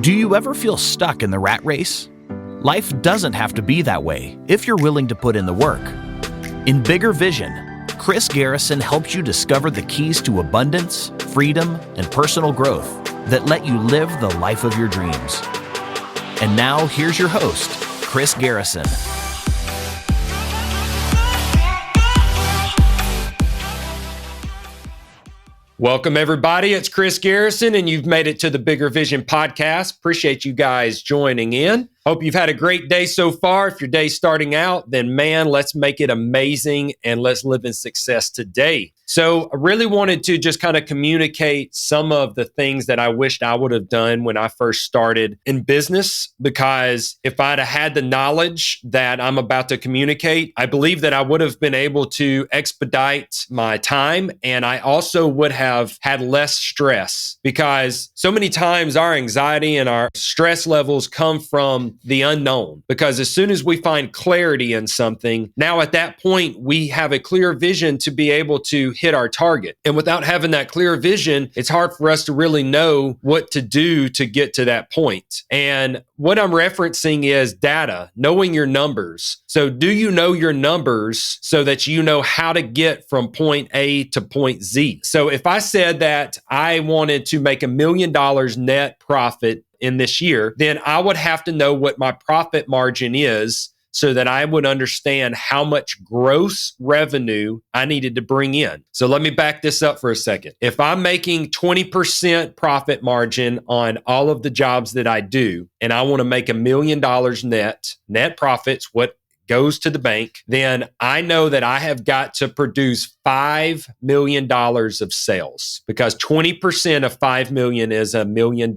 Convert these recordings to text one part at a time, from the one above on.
Do you ever feel stuck in the rat race? Life doesn't have to be that way if you're willing to put in the work. In Bigger Vision, Chris Garrison helps you discover the keys to abundance, freedom, and personal growth that let you live the life of your dreams. And now, here's your host, Chris Garrison. Welcome, everybody. It's Chris Garrison, and you've made it to the Bigger Vision podcast. Appreciate you guys joining in. Hope you've had a great day so far. If your day's starting out, then man, let's make it amazing and let's live in success today. So I really wanted to just kind of communicate some of the things that I wished I would have done when I first started in business, because if I'd have had the knowledge that I'm about to communicate, I believe that I would have been able to expedite my time, and I also would have had less stress, because so many times our anxiety and our stress levels come from the unknown. Because as soon as we find clarity in something, now at that point, we have a clear vision to be able to hit our target. And without having that clear vision, it's hard for us to really know what to do to get to that point. And what I'm referencing is data, knowing your numbers. So do you know your numbers so that you know how to get from point A to point Z? So if I said that I wanted to make $1 million net profit in this year, then I would have to know what my profit margin is so that I would understand how much gross revenue I needed to bring in. So let me back this up for a second. If I'm making 20% profit margin on all of the jobs that I do, and I want to make $1 million net profits, what goes to the bank, then I know that I have got to produce $5 million of sales, because 20% of $5 million is $1 million.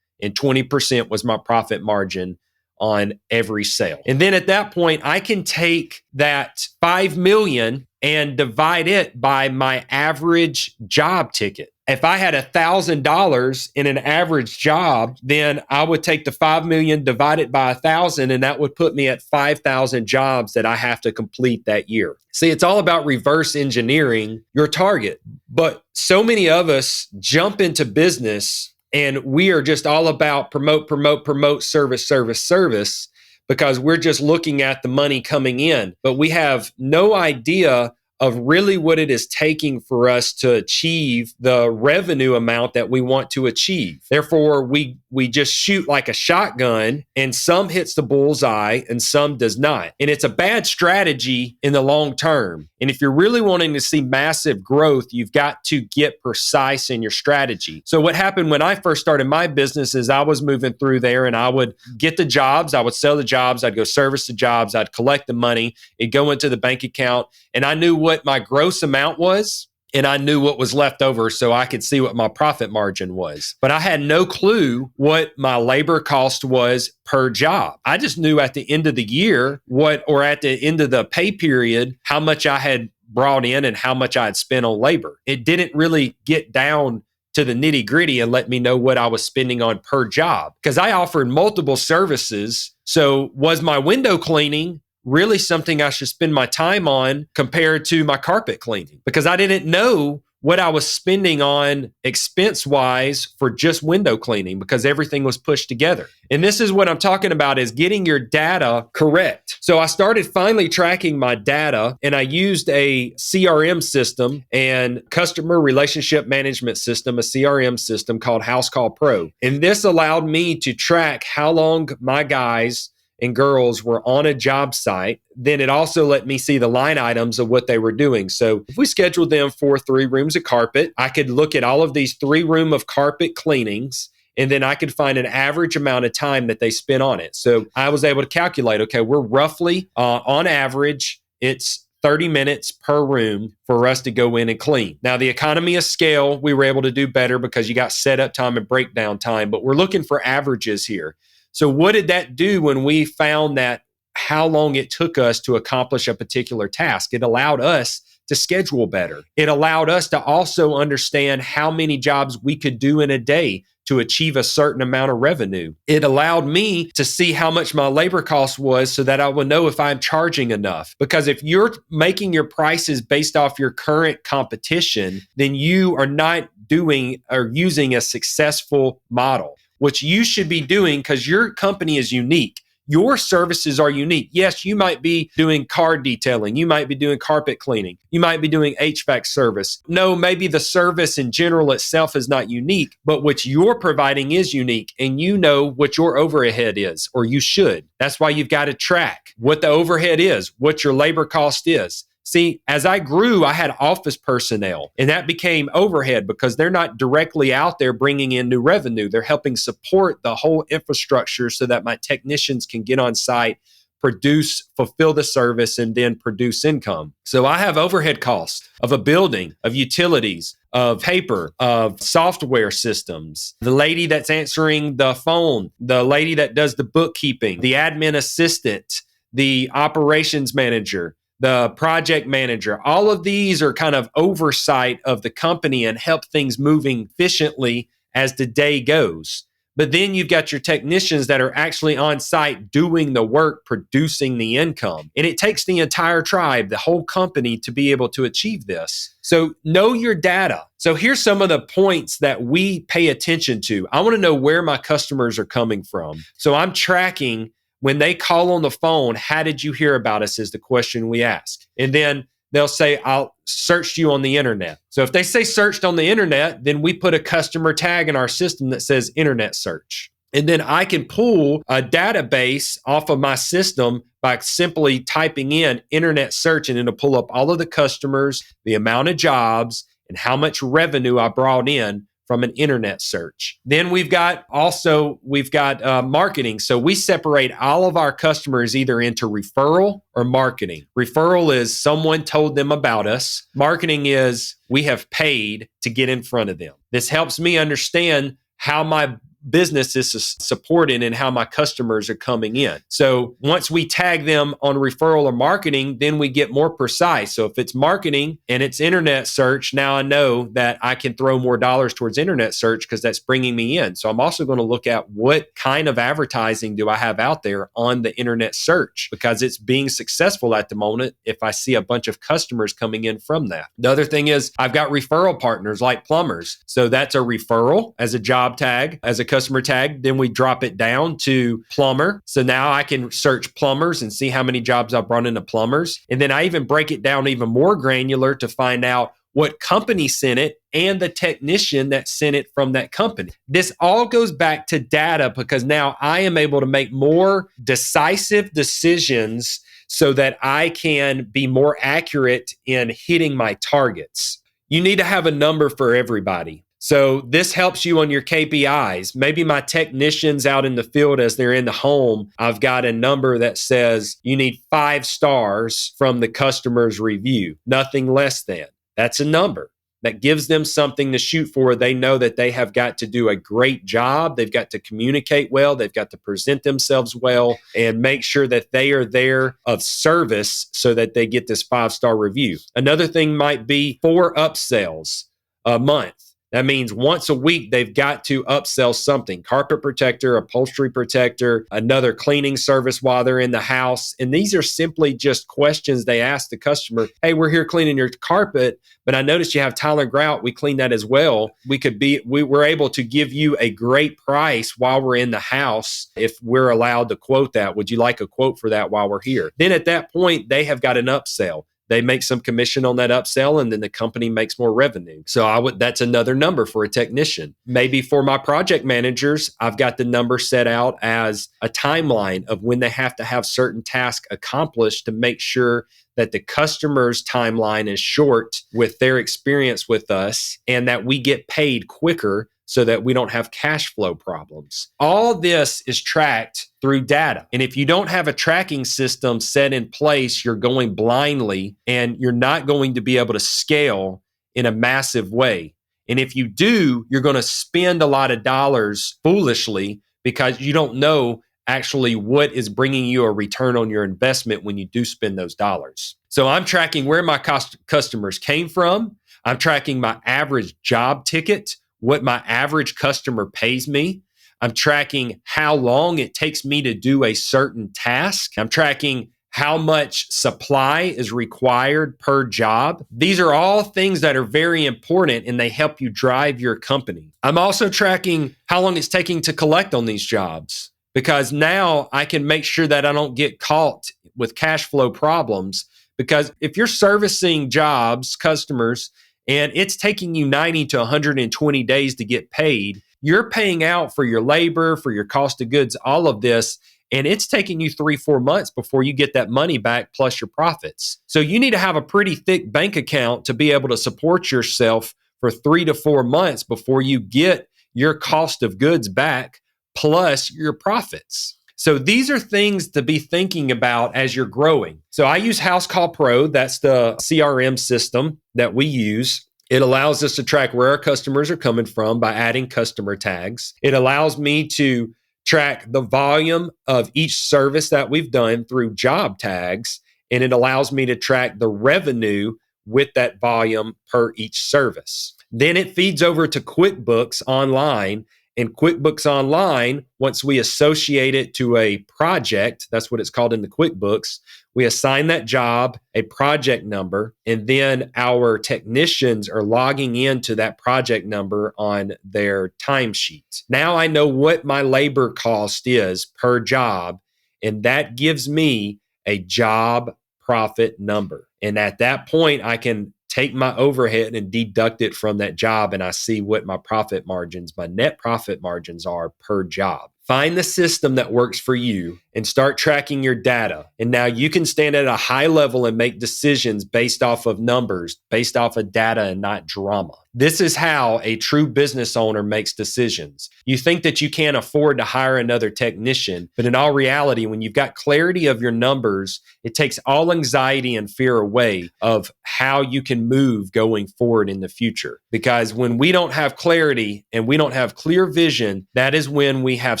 And 20% was my profit margin on every sale. And then at that point, I can take that 5 million and divide it by my average job ticket. If I had $1,000 in an average job, then I would take the 5 million, divide it by 1,000, and that would put me at 5,000 jobs that I have to complete that year. See, it's all about reverse engineering your target. But so many of us jump into business and we are just all about promote, service, because we're just looking at the money coming in. But we have no idea of really what it is taking for us to achieve the revenue amount that we want to achieve. Therefore, we just shoot like a shotgun, and some hits the bullseye and some does not. And it's a bad strategy in the long term. And if you're really wanting to see massive growth, you've got to get precise in your strategy. So what happened when I first started my business is I was moving through there, and I would get the jobs, I would sell the jobs, I'd go service the jobs, I'd collect the money, it'd go into the bank account, and I knew what my gross amount was, and I knew what was left over so I could see what my profit margin was. But I had no clue what my labor cost was per job. I just knew at the end of the year or at the end of the pay period, how much I had brought in and how much I had spent on labor. It didn't really get down to the nitty gritty and let me know what I was spending on per job, because I offered multiple services. So was my window cleaning really something I should spend my time on compared to my carpet cleaning? Because I didn't know what I was spending on expense-wise for just window cleaning, because everything was pushed together. And this is what I'm talking about, is getting your data correct. So I started finally tracking my data, and I used a CRM system and customer relationship management system, a CRM system called House Call Pro. And this allowed me to track how long my guys and girls were on a job site. Then it also let me see the line items of what they were doing. So if we scheduled them for 3 rooms of carpet, I could look at all of these 3 room of carpet cleanings, and then I could find an average amount of time that they spent on it. So I was able to calculate, okay, we're roughly on average, it's 30 minutes per room for us to go in and clean. Now, the economy of scale, we were able to do better because you got setup time and breakdown time, but we're looking for averages here. So what did that do when we found that how long it took us to accomplish a particular task? It allowed us to schedule better. It allowed us to also understand how many jobs we could do in a day to achieve a certain amount of revenue. It allowed me to see how much my labor cost was so that I would know if I'm charging enough. Because if you're making your prices based off your current competition, then you are not doing or using a successful model. what you should be doing, because your company is unique. Your services are unique. Yes, you might be doing car detailing. You might be doing carpet cleaning. You might be doing HVAC service. No, maybe the service in general itself is not unique, but what you're providing is unique. And you know what your overhead is, or you should. That's why you've got to track what the overhead is, what your labor cost is. See, as I grew, I had office personnel, and that became overhead because they're not directly out there bringing in new revenue. They're helping support the whole infrastructure so that my technicians can get on site, produce, fulfill the service, and then produce income. So I have overhead costs of a building, of utilities, of paper, of software systems, the lady that's answering the phone, the lady that does the bookkeeping, the admin assistant, the operations manager, the project manager. All of these are kind of oversight of the company and help things moving efficiently as the day goes. But then you've got your technicians that are actually on site doing the work, producing the income. And it takes the entire tribe, the whole company, to be able to achieve this. So know your data. So here's some of the points that we pay attention to. I want to know where my customers are coming from. So I'm tracking when they call on the phone, how did you hear about us is the question we ask. And then they'll say, I'll search you on the internet. So if they say searched on the internet, then we put a customer tag in our system that says internet search. And then I can pull a database off of my system by simply typing in internet search, and it'll pull up all of the customers, the amount of jobs, and how much revenue I brought in from an internet search. Then we've got marketing. So we separate all of our customers either into referral or marketing. Referral is someone told them about us. Marketing is we have paid to get in front of them. This helps me understand how my business is supported and how my customers are coming in. So once we tag them on referral or marketing, then we get more precise. So if it's marketing and it's internet search, now I know that I can throw more dollars towards internet search because that's bringing me in. So I'm also going to look at what kind of advertising do I have out there on the internet search, because it's being successful at the moment if I see a bunch of customers coming in from that. The other thing is I've got referral partners like plumbers. So that's a referral as a job tag, as a customer tag. Then we drop it down to plumber. So now I can search plumbers and see how many jobs I've brought into plumbers. And then I even break it down even more granular to find out what company sent it and the technician that sent it from that company. This all goes back to data because now I am able to make more decisive decisions so that I can be more accurate in hitting my targets. You need to have a number for everybody. So this helps you on your KPIs. Maybe my technicians out in the field as they're in the home, I've got a number that says you need 5 stars from the customer's review, nothing less than. That's a number that gives them something to shoot for. They know that they have got to do a great job. They've got to communicate well. They've got to present themselves well and make sure that they are there of service so that they get this 5-star review. Another thing might be 4 upsells a month. That means once a week, they've got to upsell something: carpet protector, upholstery protector, another cleaning service while they're in the house. And these are simply just questions they ask the customer. Hey, we're here cleaning your carpet, but I noticed you have tile and grout. We clean that as well. We're able to give you a great price while we're in the house if we're allowed to quote that. Would you like a quote for that while we're here? Then at that point, they have got an upsell. They make some commission on that upsell, and then the company makes more revenue. So that's another number for a technician. Maybe for my project managers, I've got the number set out as a timeline of when they have to have certain tasks accomplished to make sure that the customer's timeline is short with their experience with us and that we get paid quicker so that we don't have cash flow problems. All this is tracked through data. And if you don't have a tracking system set in place, you're going blindly and you're not going to be able to scale in a massive way. And if you do, you're going to spend a lot of dollars foolishly because you don't know actually what is bringing you a return on your investment when you do spend those dollars. So I'm tracking where my customers came from. I'm tracking my average job ticket, what my average customer pays me. I'm tracking how long it takes me to do a certain task. I'm tracking how much supply is required per job. These are all things that are very important and they help you drive your company. I'm also tracking how long it's taking to collect on these jobs because now I can make sure that I don't get caught with cash flow problems. Because if you're servicing jobs, customers, and it's taking you 90 to 120 days to get paid, you're paying out for your labor, for your cost of goods, all of this. And it's taking you 3-4 months before you get that money back plus your profits. So you need to have a pretty thick bank account to be able to support yourself for 3 to 4 months before you get your cost of goods back plus your profits. So these are things to be thinking about as you're growing. So I use House Call Pro. That's the CRM system that we use. It allows us to track where our customers are coming from by adding customer tags. It allows me to track the volume of each service that we've done through job tags, and it allows me to track the revenue with that volume per each service. Then it feeds over to QuickBooks Online, and QuickBooks Online, once we associate it to a project, that's what it's called in the QuickBooks, we assign that job a project number, and then our technicians are logging into that project number on their timesheet. Now I know what my labor cost is per job, and that gives me a job profit number. And at that point, I can take my overhead and deduct it from that job, and I see what my profit margins, my net profit margins are per job. Find the system that works for you and start tracking your data. And now you can stand at a high level and make decisions based off of numbers, based off of data and not drama. This is how a true business owner makes decisions. You think that you can't afford to hire another technician, but in all reality, when you've got clarity of your numbers, it takes all anxiety and fear away of how you can move going forward in the future. Because when we don't have clarity and we don't have clear vision, that is when we have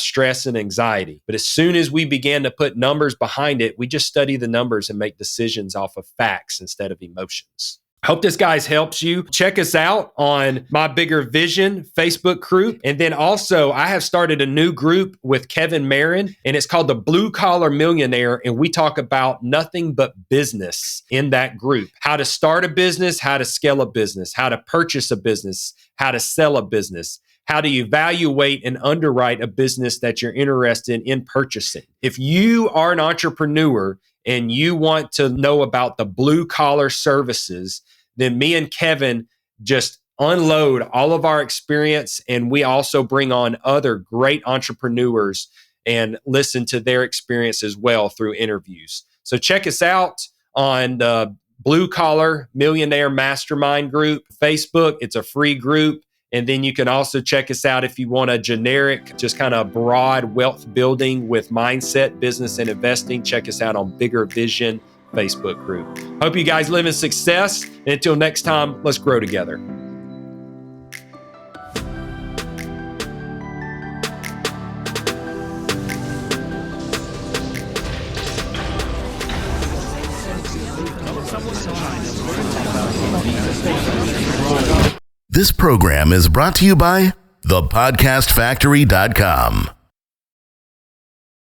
stress and anxiety. But as soon as we begin to put numbers behind it, we just study the numbers and make decisions off of facts instead of emotions. Hope this, guys, helps you. Check us out on My Bigger Vision Facebook group. And then also, I have started a new group with Kevin Marin, and it's called the Blue Collar Millionaire. And we talk about nothing but business in that group. How to start a business, how to scale a business, how to purchase a business, how to sell a business, how to evaluate and underwrite a business that you're interested in purchasing. If you are an entrepreneur and you want to know about the blue collar services, then me and Kevin just unload all of our experience, and we also bring on other great entrepreneurs and listen to their experience as well through interviews. So check us out on the Blue Collar Millionaire Mastermind group, Facebook. It's a free group. And then you can also check us out if you want a generic, just kind of broad wealth building with mindset, business, and investing. Check us out on Bigger Vision Facebook group. Hope you guys live in success. And until next time, let's grow together. This program is brought to you by thepodcastfactory.com.